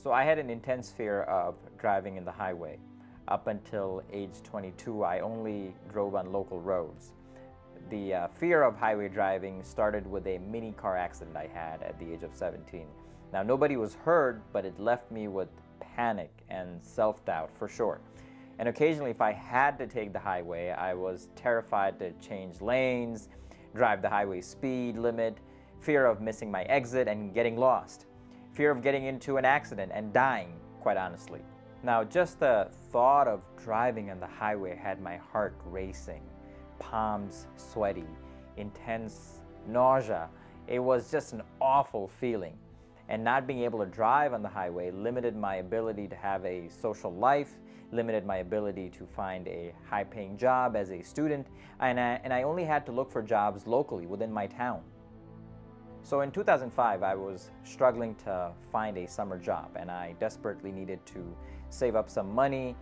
So I had an intense fear of driving in the highway. Up until age 22, I only drove on local roads. The fear of highway driving started with a mini car accident I had at the age of 17. Now, nobody was hurt, but it left me with panic and self-doubt for sure. And occasionally, if I had to take the highway, I was terrified to change lanes, drive the highway speed limit, fear of missing my exit and getting lost, fear of getting into an accident and dying, quite honestly. Now, just the thought of driving on the highway had my heart racing, palms sweaty, intense nausea. It was just an awful feeling. And not being able to drive on the highway limited my ability to have a social life, limited my ability to find a high-paying job as a student, and I only had to look for jobs locally within my town. So in 2005, I was struggling to find a summer job, and I desperately needed to save up some money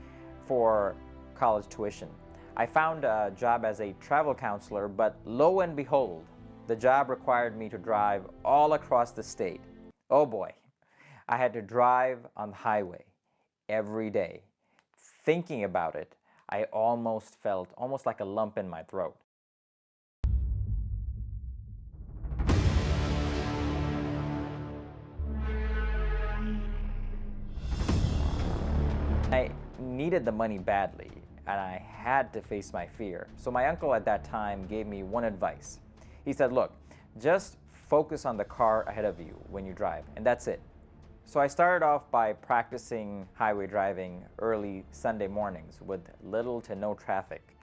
for college tuition. I found a job as a travel counselor, but lo and behold, the job required me to drive all across the state. Oh boy, I had to drive on the highway every day. Thinking about it, I almost felt like a lump in my throat. I needed the money badly, and I had to face my fear. So my uncle at that time gave me one advice. He said, look, just focus on the car ahead of you when you drive, and that's it. So I started off by practicing highway driving early Sunday mornings with little to no traffic.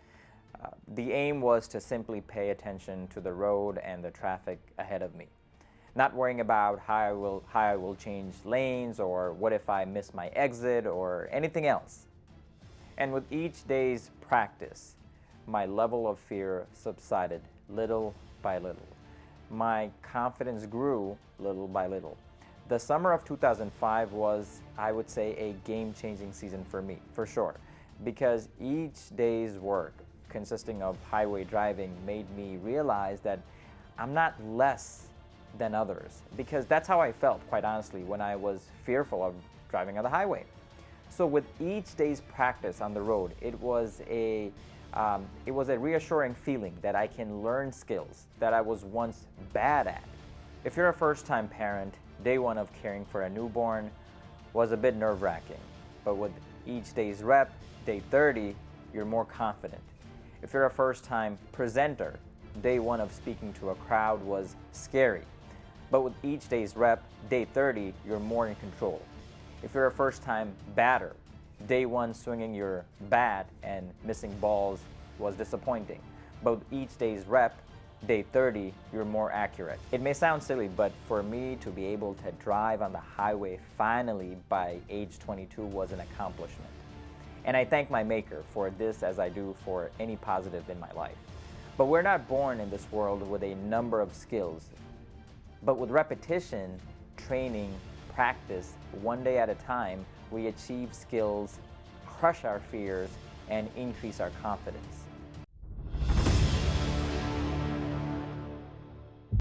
The aim was to simply pay attention to the road and the traffic ahead of me, not worrying about how I will change lanes or what if I miss my exit or anything else. And with each day's practice, my level of fear subsided little by little. My confidence grew little by little. The summer of 2005 was, I would say, a game-changing season for me, for sure, because each day's work consisting of highway driving made me realize that I'm not less than others, because that's how I felt, quite honestly, when I was fearful of driving on the highway. So with each day's practice on the road, it was a reassuring feeling that I can learn skills that I was once bad at. If you're a first-time parent, day one of caring for a newborn was a bit nerve-wracking, but with each day's rep, day 30, you're more confident. If you're a first-time presenter, day one of speaking to a crowd was scary, but with each day's rep, day 30, you're more in control. If you're a first-time batter, day one swinging your bat and missing balls was disappointing, but with each day's rep, day 30, you're more accurate. It may sound silly, but for me to be able to drive on the highway finally by age 22 was an accomplishment. And I thank my maker for this as I do for any positive in my life. But we're not born in this world with a number of skills, but with repetition, training, practice, one day at a time, we achieve skills, crush our fears, and increase our confidence.